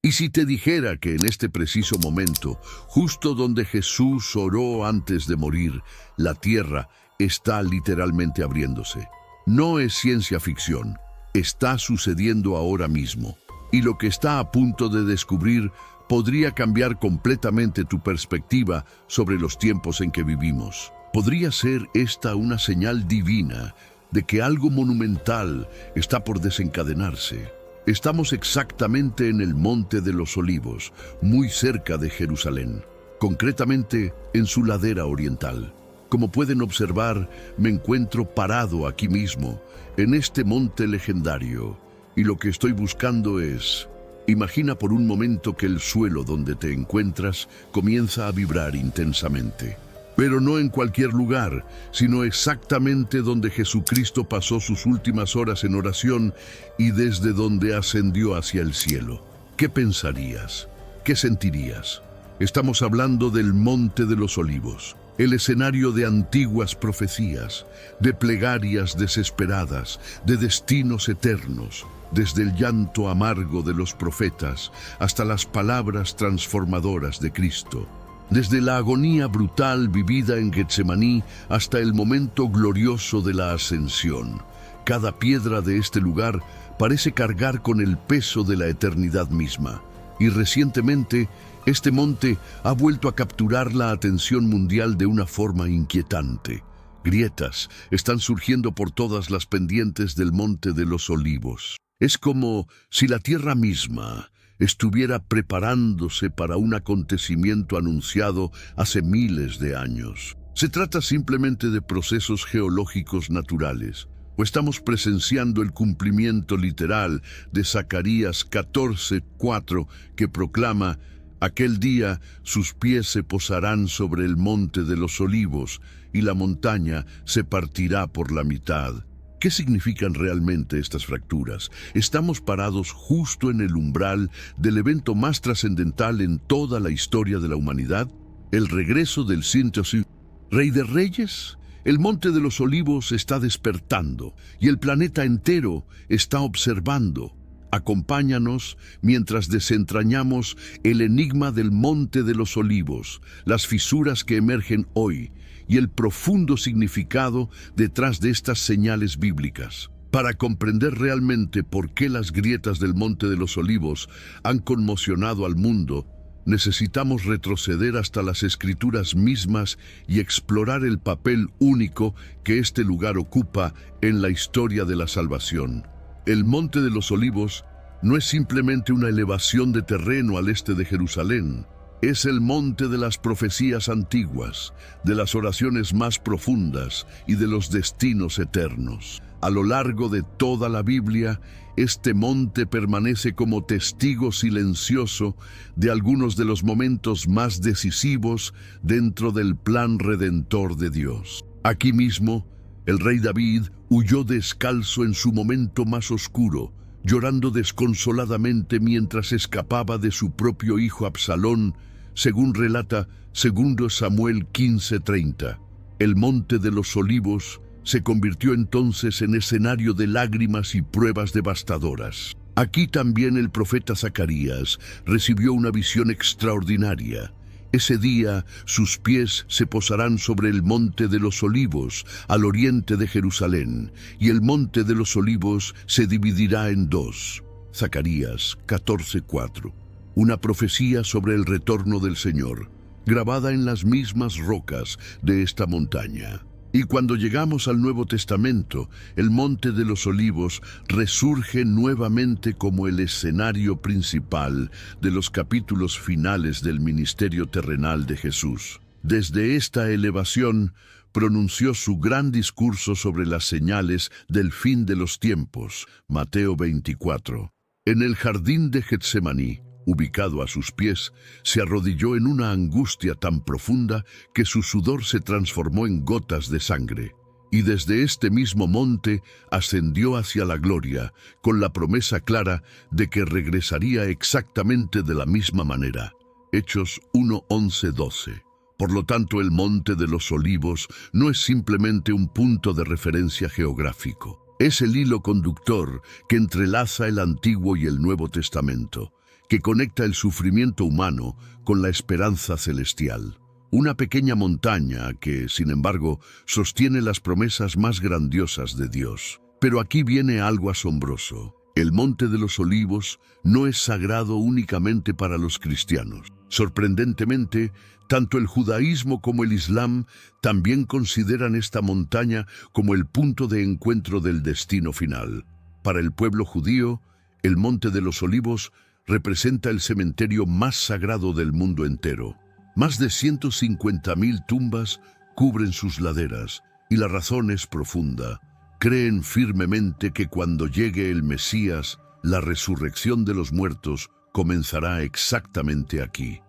Y si te dijera que en este preciso momento, justo donde Jesús oró antes de morir, la tierra está literalmente abriéndose. No es ciencia ficción, está sucediendo ahora mismo. Y lo que está a punto de descubrir podría cambiar completamente tu perspectiva sobre los tiempos en que vivimos. Podría ser esta una señal divina de que algo monumental está por desencadenarse. Estamos exactamente en el Monte de los Olivos, muy cerca de Jerusalén, concretamente en su ladera oriental. Como pueden observar, me encuentro parado aquí mismo, en este monte legendario, y lo que estoy buscando es: imagina por un momento que el suelo donde te encuentras comienza a vibrar intensamente. Pero no en cualquier lugar, sino exactamente donde Jesucristo pasó sus últimas horas en oración y desde donde ascendió hacia el cielo. ¿Qué pensarías? ¿Qué sentirías? Estamos hablando del Monte de los Olivos, el escenario de antiguas profecías, de plegarias desesperadas, de destinos eternos, desde el llanto amargo de los profetas hasta las palabras transformadoras de Cristo. Desde la agonía brutal vivida en Getsemaní hasta el momento glorioso de la ascensión, cada piedra de este lugar parece cargar con el peso de la eternidad misma. Y recientemente, este monte ha vuelto a capturar la atención mundial de una forma inquietante. Grietas están surgiendo por todas las pendientes del Monte de los Olivos. Es como si la tierra misma estuviera preparándose para un acontecimiento anunciado hace miles de años. ¿Se trata simplemente de procesos geológicos naturales, o estamos presenciando el cumplimiento literal de Zacarías 14:4, que proclama: aquel día sus pies se posarán sobre el Monte de los Olivos y la montaña se partirá por la mitad? ¿Qué significan realmente estas fracturas? Estamos parados justo en el umbral del evento más trascendental en toda la historia de la humanidad, el regreso del Síntesis, Rey de Reyes. El Monte de los Olivos está despertando y el planeta entero está observando. Acompáñanos mientras desentrañamos el enigma del Monte de los Olivos, las fisuras que emergen hoy y el profundo significado detrás de estas señales bíblicas. Para comprender realmente por qué las grietas del Monte de los Olivos han conmocionado al mundo, necesitamos retroceder hasta las Escrituras mismas y explorar el papel único que este lugar ocupa en la historia de la salvación. El Monte de los Olivos no es simplemente una elevación de terreno al este de Jerusalén. Es el monte de las profecías antiguas, de las oraciones más profundas y de los destinos eternos. A lo largo de toda la Biblia, este monte permanece como testigo silencioso de algunos de los momentos más decisivos dentro del plan redentor de Dios. Aquí mismo, el rey David huyó descalzo en su momento más oscuro, llorando desconsoladamente mientras escapaba de su propio hijo Absalón, según relata 2 Samuel 15:30. El Monte de los Olivos se convirtió entonces en escenario de lágrimas y pruebas devastadoras. Aquí también el profeta Zacarías recibió una visión extraordinaria. Ese día sus pies se posarán sobre el Monte de los Olivos, al oriente de Jerusalén, y el Monte de los Olivos se dividirá en dos. Zacarías 14:4. Una profecía sobre el retorno del Señor, grabada en las mismas rocas de esta montaña. Y cuando llegamos al Nuevo Testamento, el Monte de los Olivos resurge nuevamente como el escenario principal de los capítulos finales del ministerio terrenal de Jesús. Desde esta elevación, pronunció su gran discurso sobre las señales del fin de los tiempos, Mateo 24. En el jardín de Getsemaní, ubicado a sus pies, se arrodilló en una angustia tan profunda que su sudor se transformó en gotas de sangre. Y desde este mismo monte ascendió hacia la gloria, con la promesa clara de que regresaría exactamente de la misma manera. Hechos 1:11-12. Por lo tanto, el Monte de los Olivos no es simplemente un punto de referencia geográfico. Es el hilo conductor que entrelaza el Antiguo y el Nuevo Testamento, que conecta el sufrimiento humano con la esperanza celestial. Una pequeña montaña que, sin embargo, sostiene las promesas más grandiosas de Dios. Pero aquí viene algo asombroso. El Monte de los Olivos no es sagrado únicamente para los cristianos. Sorprendentemente, tanto el judaísmo como el islam también consideran esta montaña como el punto de encuentro del destino final. Para el pueblo judío, el Monte de los Olivos representa el cementerio más sagrado del mundo entero. Más de 150.000 tumbas cubren sus laderas, y la razón es profunda. Creen firmemente que cuando llegue el Mesías, la resurrección de los muertos comenzará exactamente aquí.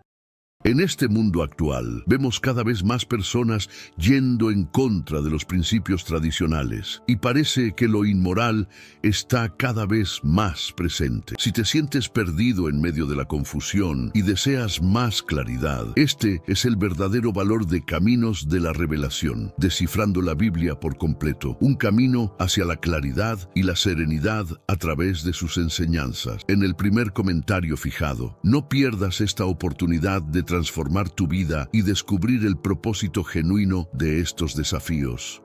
En este mundo actual, vemos cada vez más personas yendo en contra de los principios tradicionales y parece que lo inmoral está cada vez más presente. Si te sientes perdido en medio de la confusión y deseas más claridad, este es el verdadero valor de Caminos de la Revelación, descifrando la Biblia por completo, un camino hacia la claridad y la serenidad a través de sus enseñanzas. En el primer comentario fijado, no pierdas esta oportunidad de transformar tu vida y descubrir el propósito genuino de estos desafíos.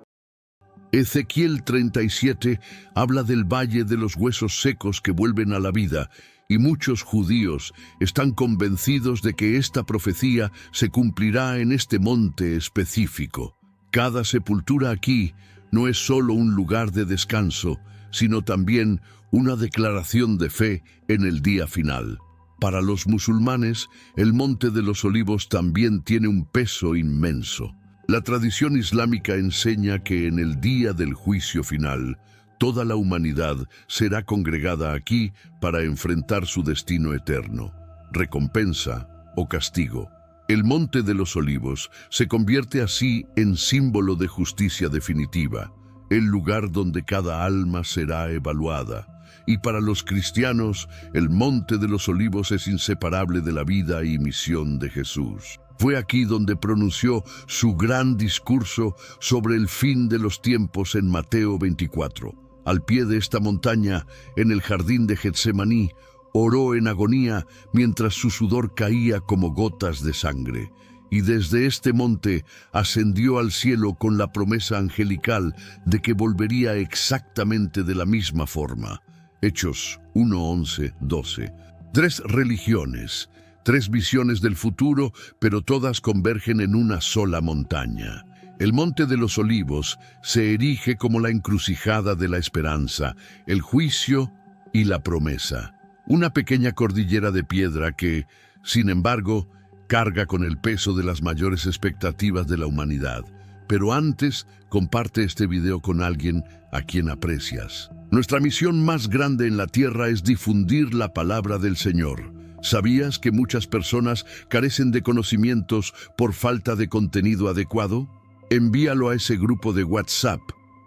Ezequiel 37 habla del valle de los huesos secos que vuelven a la vida, y muchos judíos están convencidos de que esta profecía se cumplirá en este monte específico. Cada sepultura aquí no es solo un lugar de descanso, sino también una declaración de fe en el día final. Para los musulmanes, el Monte de los Olivos también tiene un peso inmenso. La tradición islámica enseña que en el día del juicio final, toda la humanidad será congregada aquí para enfrentar su destino eterno, recompensa o castigo. El Monte de los Olivos se convierte así en símbolo de justicia definitiva, el lugar donde cada alma será evaluada. Y para los cristianos, el Monte de los Olivos es inseparable de la vida y misión de Jesús. Fue aquí donde pronunció su gran discurso sobre el fin de los tiempos en Mateo 24. Al pie de esta montaña, en el jardín de Getsemaní, oró en agonía mientras su sudor caía como gotas de sangre. Y desde este monte ascendió al cielo con la promesa angelical de que volvería exactamente de la misma forma. Hechos 1:11-12. 3 religiones, 3 visiones del futuro, pero todas convergen en una sola montaña. El Monte de los Olivos se erige como la encrucijada de la esperanza, el juicio y la promesa. Una pequeña cordillera de piedra que, sin embargo, carga con el peso de las mayores expectativas de la humanidad. Pero antes, comparte este video con alguien a quien aprecias. Nuestra misión más grande en la tierra es difundir la palabra del Señor. ¿Sabías que muchas personas carecen de conocimientos por falta de contenido adecuado? Envíalo a ese grupo de WhatsApp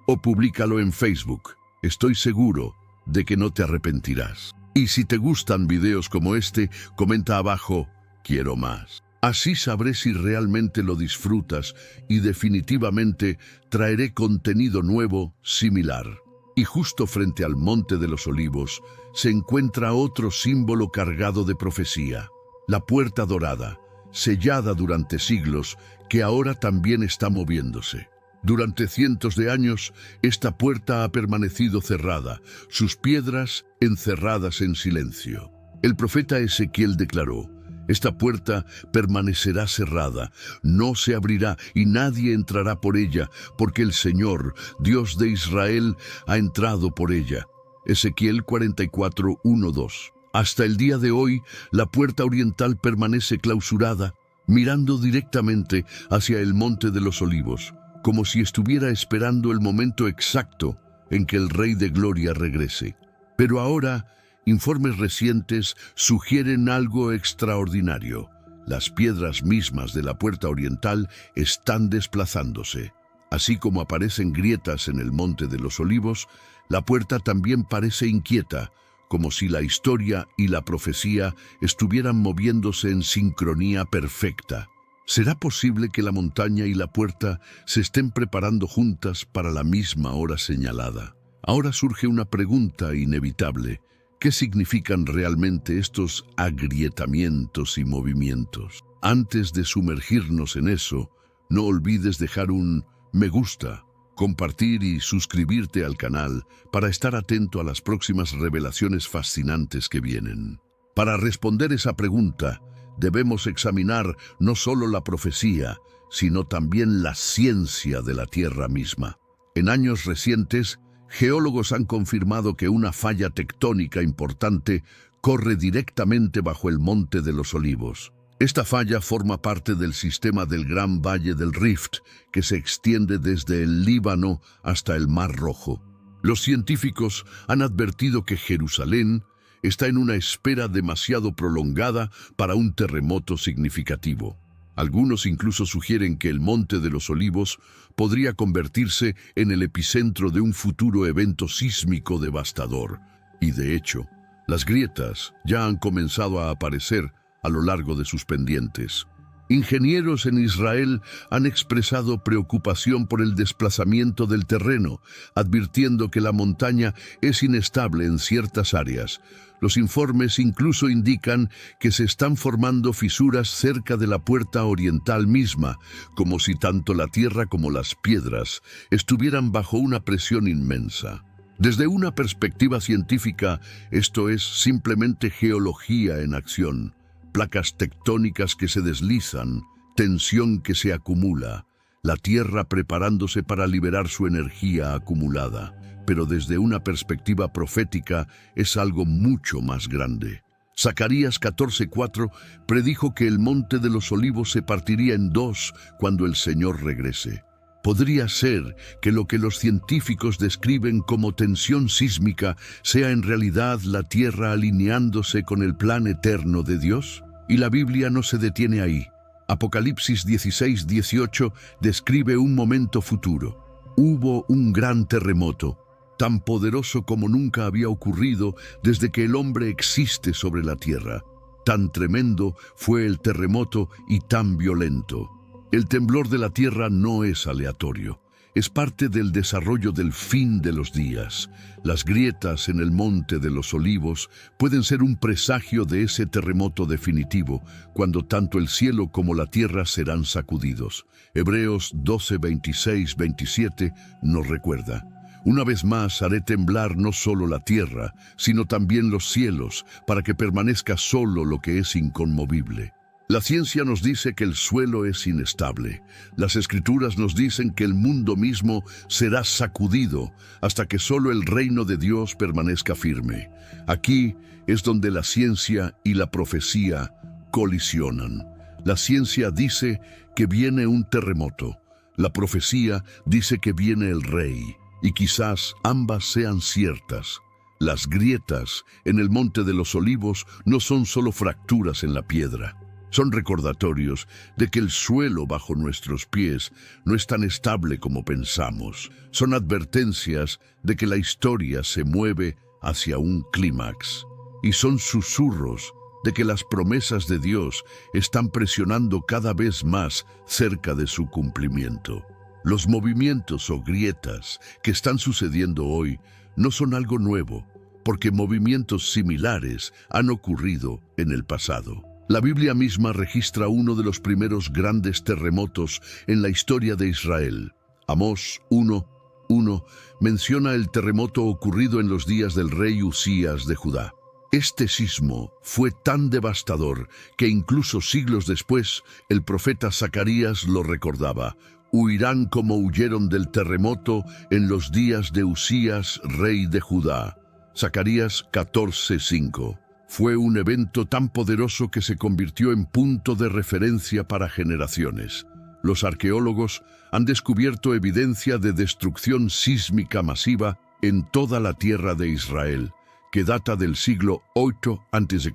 o públicalo en Facebook. Estoy seguro de que no te arrepentirás. Y si te gustan videos como este, comenta abajo, quiero más. Así sabré si realmente lo disfrutas y definitivamente traeré contenido nuevo similar. Y justo frente al Monte de los Olivos se encuentra otro símbolo cargado de profecía, la puerta dorada, sellada durante siglos, que ahora también está moviéndose. Durante cientos de años, esta puerta ha permanecido cerrada, sus piedras encerradas en silencio. El profeta Ezequiel declaró: esta puerta permanecerá cerrada, no se abrirá y nadie entrará por ella, porque el Señor, Dios de Israel, ha entrado por ella. Ezequiel 44:1-2. Hasta el día de hoy, la puerta oriental permanece clausurada, mirando directamente hacia el Monte de los Olivos, como si estuviera esperando el momento exacto en que el Rey de Gloria regrese. Pero ahora, informes recientes sugieren algo extraordinario. Las piedras mismas de la puerta oriental están desplazándose. Así como aparecen grietas en el Monte de los Olivos, la puerta también parece inquieta, como si la historia y la profecía estuvieran moviéndose en sincronía perfecta. ¿Será posible que la montaña y la puerta se estén preparando juntas para la misma hora señalada? Ahora surge una pregunta inevitable. ¿Qué significan realmente estos agrietamientos y movimientos? Antes de sumergirnos en eso, no olvides dejar un me gusta, compartir y suscribirte al canal para estar atento a las próximas revelaciones fascinantes que vienen. Para responder esa pregunta, debemos examinar no solo la profecía, sino también la ciencia de la Tierra misma. En años recientes, geólogos han confirmado que una falla tectónica importante corre directamente bajo el Monte de los Olivos. Esta falla forma parte del sistema del Gran Valle del Rift, que se extiende desde el Líbano hasta el Mar Rojo. Los científicos han advertido que Jerusalén está en una espera demasiado prolongada para un terremoto significativo. Algunos incluso sugieren que el Monte de los Olivos podría convertirse en el epicentro de un futuro evento sísmico devastador. Y de hecho, las grietas ya han comenzado a aparecer a lo largo de sus pendientes. Ingenieros en Israel han expresado preocupación por el desplazamiento del terreno, advirtiendo que la montaña es inestable en ciertas áreas. Los informes incluso indican que se están formando fisuras cerca de la puerta oriental misma, como si tanto la tierra como las piedras estuvieran bajo una presión inmensa. Desde una perspectiva científica, esto es simplemente geología en acción. Placas tectónicas que se deslizan, tensión que se acumula, la Tierra preparándose para liberar su energía acumulada. Pero desde una perspectiva profética es algo mucho más grande. Zacarías 14:4 predijo que el Monte de los Olivos se partiría en dos cuando el Señor regrese. ¿Podría ser que lo que los científicos describen como tensión sísmica sea en realidad la Tierra alineándose con el plan eterno de Dios? Y la Biblia no se detiene ahí. Apocalipsis 16:18 describe un momento futuro. Hubo un gran terremoto, tan poderoso como nunca había ocurrido desde que el hombre existe sobre la tierra. Tan tremendo fue el terremoto y tan violento. El temblor de la tierra no es aleatorio. Es parte del desarrollo del fin de los días. Las grietas en el Monte de los Olivos pueden ser un presagio de ese terremoto definitivo, cuando tanto el cielo como la tierra serán sacudidos. Hebreos 12:26-27 nos recuerda: una vez más haré temblar no solo la tierra, sino también los cielos, para que permanezca solo lo que es inconmovible. La ciencia nos dice que el suelo es inestable. Las Escrituras nos dicen que el mundo mismo será sacudido hasta que solo el reino de Dios permanezca firme. Aquí es donde la ciencia y la profecía colisionan. La ciencia dice que viene un terremoto. La profecía dice que viene el rey. Y quizás ambas sean ciertas. Las grietas en el Monte de los Olivos no son solo fracturas en la piedra. Son recordatorios de que el suelo bajo nuestros pies no es tan estable como pensamos. Son advertencias de que la historia se mueve hacia un clímax. Y son susurros de que las promesas de Dios están presionando cada vez más cerca de su cumplimiento. Los movimientos o grietas que están sucediendo hoy no son algo nuevo, porque movimientos similares han ocurrido en el pasado. La Biblia misma registra uno de los primeros grandes terremotos en la historia de Israel. Amós 1:1 menciona el terremoto ocurrido en los días del rey Usías de Judá. Este sismo fue tan devastador que incluso siglos después el profeta Zacarías lo recordaba. Huirán como huyeron del terremoto en los días de Usías, rey de Judá. Zacarías 14:5. Fue un evento tan poderoso que se convirtió en punto de referencia para generaciones. Los arqueólogos han descubierto evidencia de destrucción sísmica masiva en toda la tierra de Israel, que data del siglo VIII a.C.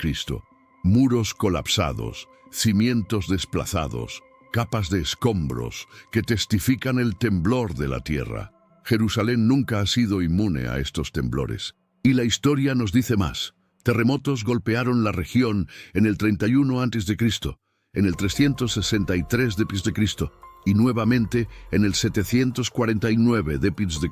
Muros colapsados, cimientos desplazados, capas de escombros que testifican el temblor de la tierra. Jerusalén nunca ha sido inmune a estos temblores. Y la historia nos dice más. Terremotos golpearon la región en el 31 a.C., en el 363 d.C. y nuevamente en el 749 d.C.,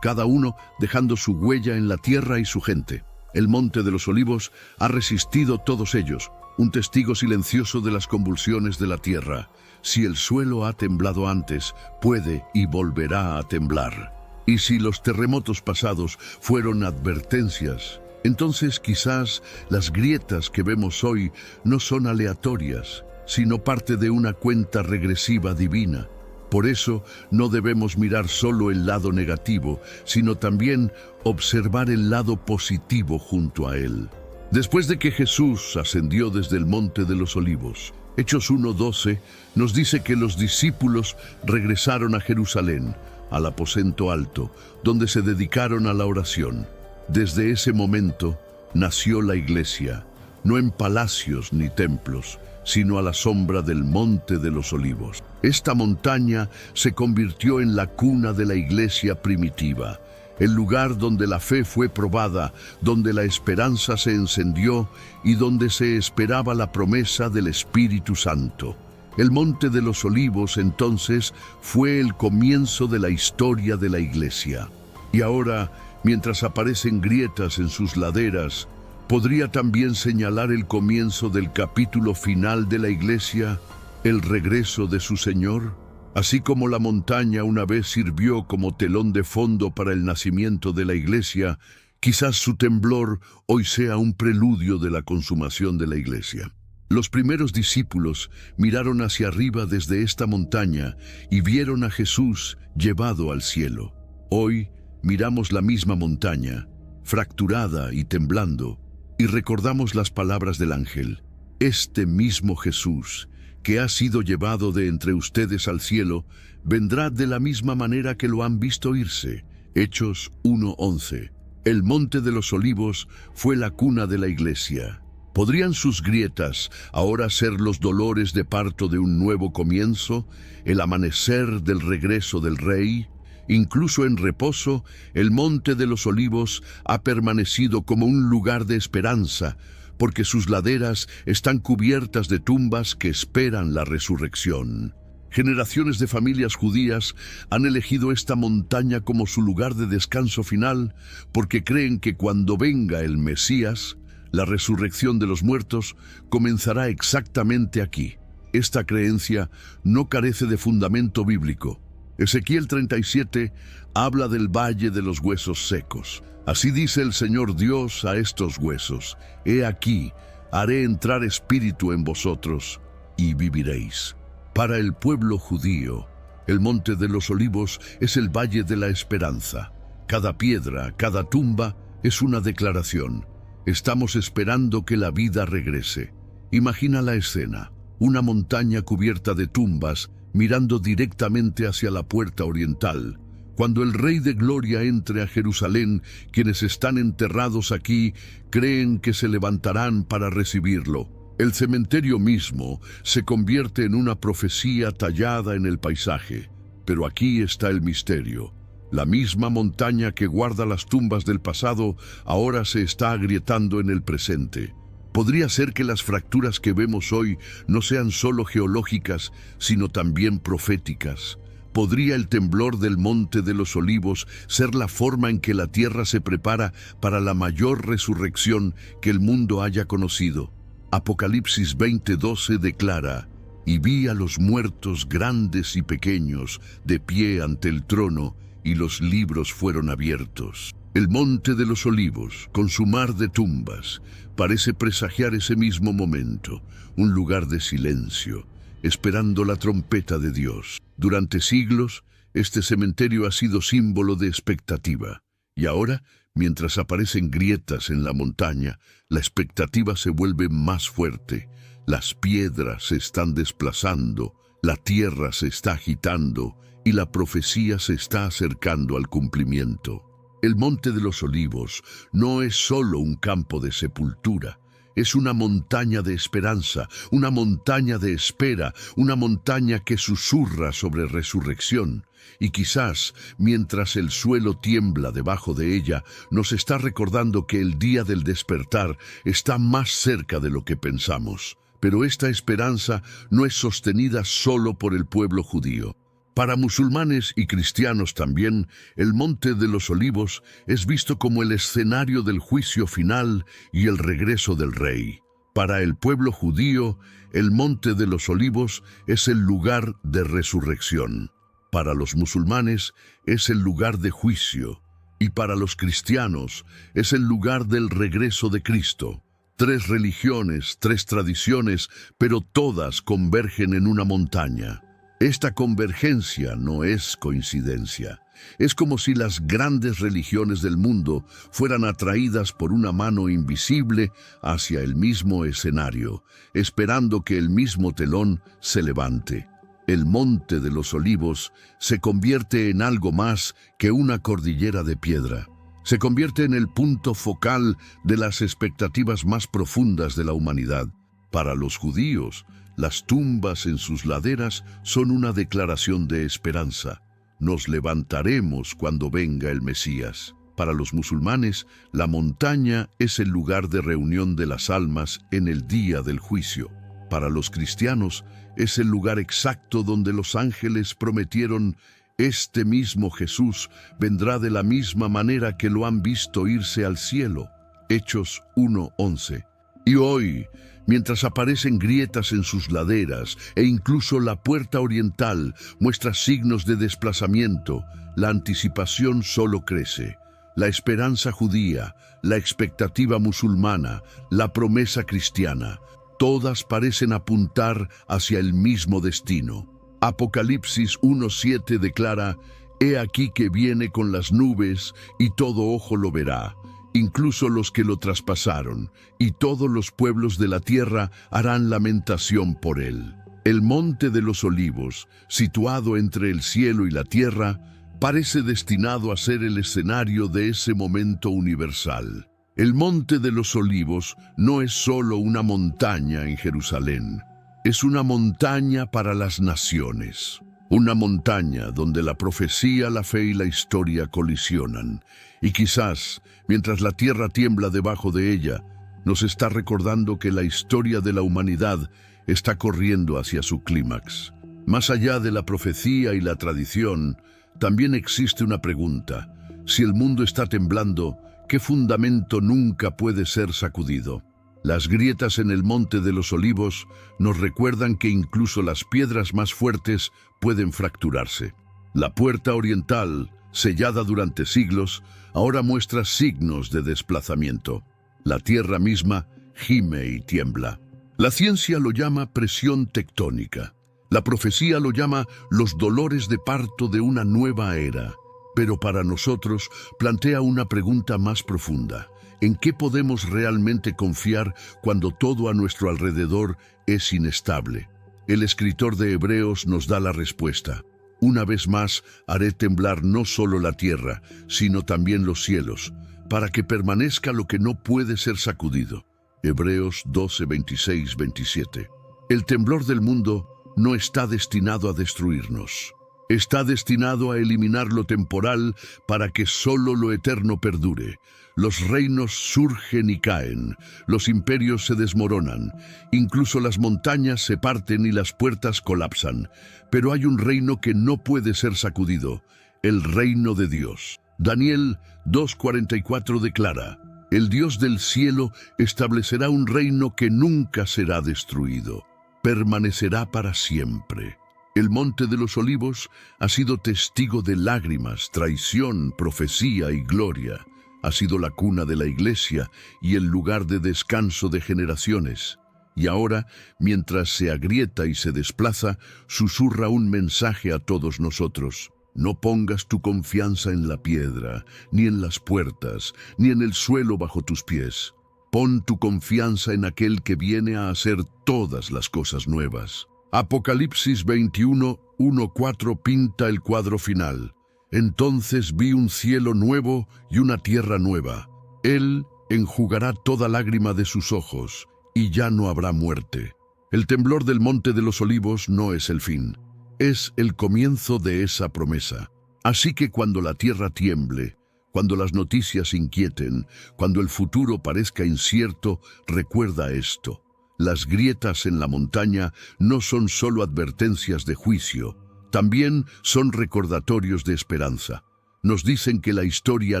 cada uno dejando su huella en la tierra y su gente. El Monte de los Olivos ha resistido todos ellos, un testigo silencioso de las convulsiones de la tierra. Si el suelo ha temblado antes, puede y volverá a temblar. Y si los terremotos pasados fueron advertencias, entonces quizás las grietas que vemos hoy no son aleatorias, sino parte de una cuenta regresiva divina. Por eso no debemos mirar solo el lado negativo, sino también observar el lado positivo junto a él. Después de que Jesús ascendió desde el Monte de los Olivos, Hechos 1:12 nos dice que los discípulos regresaron a Jerusalén, al aposento alto, donde se dedicaron a la oración. Desde ese momento nació la iglesia, no en palacios ni templos, sino a la sombra del Monte de los Olivos. Esta montaña se convirtió en la cuna de la iglesia primitiva, el lugar donde la fe fue probada, donde la esperanza se encendió y donde se esperaba la promesa del Espíritu Santo. El Monte de los Olivos, entonces, fue el comienzo de la historia de la iglesia. Y ahora, mientras aparecen grietas en sus laderas, podría también señalar el comienzo del capítulo final de la iglesia, el regreso de su Señor. Así como la montaña una vez sirvió como telón de fondo para el nacimiento de la iglesia, quizás su temblor hoy sea un preludio de la consumación de la iglesia. Los primeros discípulos miraron hacia arriba desde esta montaña y vieron a Jesús llevado al cielo. Hoy miramos la misma montaña, fracturada y temblando, y recordamos las palabras del ángel. Este mismo Jesús, que ha sido llevado de entre ustedes al cielo, vendrá de la misma manera que lo han visto irse. Hechos 1:11. El Monte de los Olivos fue la cuna de la iglesia. ¿Podrían sus grietas ahora ser los dolores de parto de un nuevo comienzo, el amanecer del regreso del Rey? Incluso en reposo, el Monte de los Olivos ha permanecido como un lugar de esperanza, porque sus laderas están cubiertas de tumbas que esperan la resurrección. Generaciones de familias judías han elegido esta montaña como su lugar de descanso final, porque creen que cuando venga el Mesías, la resurrección de los muertos comenzará exactamente aquí. Esta creencia no carece de fundamento bíblico. Ezequiel 37 habla del valle de los huesos secos. Así dice el Señor Dios a estos huesos: He aquí, haré entrar espíritu en vosotros, y viviréis. Para el pueblo judío, el Monte de los Olivos es el valle de la esperanza. Cada piedra, cada tumba es una declaración. Estamos esperando que la vida regrese. Imagina la escena: una montaña cubierta de tumbas, mirando directamente hacia la puerta oriental. Cuando el Rey de Gloria entre a Jerusalén, quienes están enterrados aquí creen que se levantarán para recibirlo. El cementerio mismo se convierte en una profecía tallada en el paisaje. Pero aquí está el misterio. La misma montaña que guarda las tumbas del pasado ahora se está agrietando en el presente. Podría ser que las fracturas que vemos hoy no sean solo geológicas, sino también proféticas. ¿Podría el temblor del Monte de los Olivos ser la forma en que la tierra se prepara para la mayor resurrección que el mundo haya conocido? Apocalipsis 20:12 declara: Y vi a los muertos grandes y pequeños de pie ante el trono, y los libros fueron abiertos. El Monte de los Olivos, con su mar de tumbas, parece presagiar ese mismo momento, un lugar de silencio, esperando la trompeta de Dios. Durante siglos, este cementerio ha sido símbolo de expectativa. Y ahora, mientras aparecen grietas en la montaña, la expectativa se vuelve más fuerte. Las piedras se están desplazando, la tierra se está agitando y la profecía se está acercando al cumplimiento. El Monte de los Olivos no es solo un campo de sepultura. Es una montaña de esperanza, una montaña de espera, una montaña que susurra sobre resurrección. Y quizás, mientras el suelo tiembla debajo de ella, nos está recordando que el día del despertar está más cerca de lo que pensamos. Pero esta esperanza no es sostenida solo por el pueblo judío. Para musulmanes y cristianos también, el Monte de los Olivos es visto como el escenario del juicio final y el regreso del Rey. Para el pueblo judío, el Monte de los Olivos es el lugar de resurrección. Para los musulmanes es el lugar de juicio. Y para los cristianos es el lugar del regreso de Cristo. 3 religiones, 3 tradiciones, pero todas convergen en una montaña. Esta convergencia no es coincidencia. Es como si las grandes religiones del mundo fueran atraídas por una mano invisible hacia el mismo escenario, esperando que el mismo telón se levante. El Monte de los Olivos se convierte en algo más que una cordillera de piedra. Se convierte en el punto focal de las expectativas más profundas de la humanidad. Para los judíos, las tumbas en sus laderas son una declaración de esperanza. Nos levantaremos cuando venga el Mesías. Para los musulmanes, la montaña es el lugar de reunión de las almas en el día del juicio. Para los cristianos, es el lugar exacto donde los ángeles prometieron: este mismo Jesús vendrá de la misma manera que lo han visto irse al cielo. Hechos 1:11. Y hoy, mientras aparecen grietas en sus laderas e incluso la puerta oriental muestra signos de desplazamiento, la anticipación solo crece. La esperanza judía, la expectativa musulmana, la promesa cristiana, todas parecen apuntar hacia el mismo destino. Apocalipsis 1:7 declara: «He aquí que viene con las nubes, y todo ojo lo verá, incluso los que lo traspasaron, y todos los pueblos de la tierra harán lamentación por él». El Monte de los Olivos, situado entre el cielo y la tierra, parece destinado a ser el escenario de ese momento universal. El Monte de los Olivos no es solo una montaña en Jerusalén. Es una montaña para las naciones. Una montaña donde la profecía, la fe y la historia colisionan. Y quizás, mientras la tierra tiembla debajo de ella, nos está recordando que la historia de la humanidad está corriendo hacia su clímax. Más allá de la profecía y la tradición, también existe una pregunta. Si el mundo está temblando, ¿qué fundamento nunca puede ser sacudido? Las grietas en el Monte de los Olivos nos recuerdan que incluso las piedras más fuertes pueden fracturarse. La puerta oriental, sellada durante siglos, ahora muestra signos de desplazamiento. La tierra misma gime y tiembla. La ciencia lo llama presión tectónica. La profecía lo llama los dolores de parto de una nueva era. Pero para nosotros plantea una pregunta más profunda. ¿En qué podemos realmente confiar cuando todo a nuestro alrededor es inestable? El escritor de Hebreos nos da la respuesta. Una vez más haré temblar no solo la tierra, sino también los cielos, para que permanezca lo que no puede ser sacudido. Hebreos 12, 26, 27. El temblor del mundo no está destinado a destruirnos. Está destinado a eliminar lo temporal para que solo lo eterno perdure. Los reinos surgen y caen, los imperios se desmoronan, incluso las montañas se parten y las puertas colapsan. Pero hay un reino que no puede ser sacudido, el reino de Dios. Daniel 2:44 declara: «El Dios del cielo establecerá un reino que nunca será destruido, permanecerá para siempre». El Monte de los Olivos ha sido testigo de lágrimas, traición, profecía y gloria. Ha sido la cuna de la Iglesia y el lugar de descanso de generaciones. Y ahora, mientras se agrieta y se desplaza, susurra un mensaje a todos nosotros. No pongas tu confianza en la piedra, ni en las puertas, ni en el suelo bajo tus pies. Pon tu confianza en aquel que viene a hacer todas las cosas nuevas. Apocalipsis 21, 1-4 pinta el cuadro final. Entonces vi un cielo nuevo y una tierra nueva. Él enjugará toda lágrima de sus ojos, y ya no habrá muerte. El temblor del Monte de los Olivos no es el fin, es el comienzo de esa promesa. Así que cuando la tierra tiemble, cuando las noticias inquieten, cuando el futuro parezca incierto, recuerda esto. Las grietas en la montaña no son solo advertencias de juicio, También son recordatorios de esperanza. Nos dicen que la historia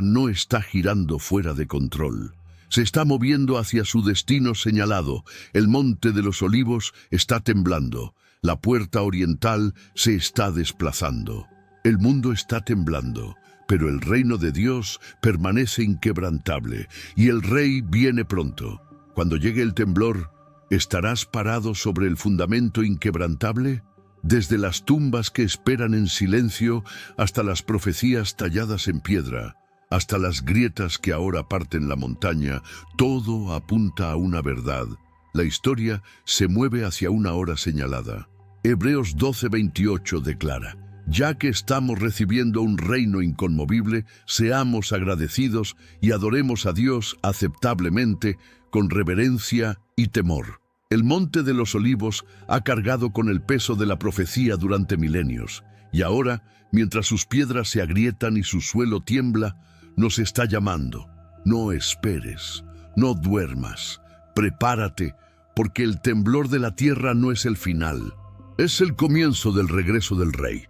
no está girando fuera de control. Se está moviendo hacia su destino señalado. El monte de los olivos está temblando. La puerta oriental se está desplazando. El mundo está temblando, pero el reino de Dios permanece inquebrantable y el Rey viene pronto. Cuando llegue el temblor, ¿estarás parado sobre el fundamento inquebrantable? Desde las tumbas que esperan en silencio hasta las profecías talladas en piedra, hasta las grietas que ahora parten la montaña, todo apunta a una verdad. La historia se mueve hacia una hora señalada. Hebreos 12:28 declara: ya que estamos recibiendo un reino inconmovible, seamos agradecidos y adoremos a Dios aceptablemente, con reverencia y temor. El monte de los olivos ha cargado con el peso de la profecía durante milenios, y ahora, mientras sus piedras se agrietan y su suelo tiembla, nos está llamando. No esperes, no duermas, prepárate, porque el temblor de la tierra no es el final, es el comienzo del regreso del Rey.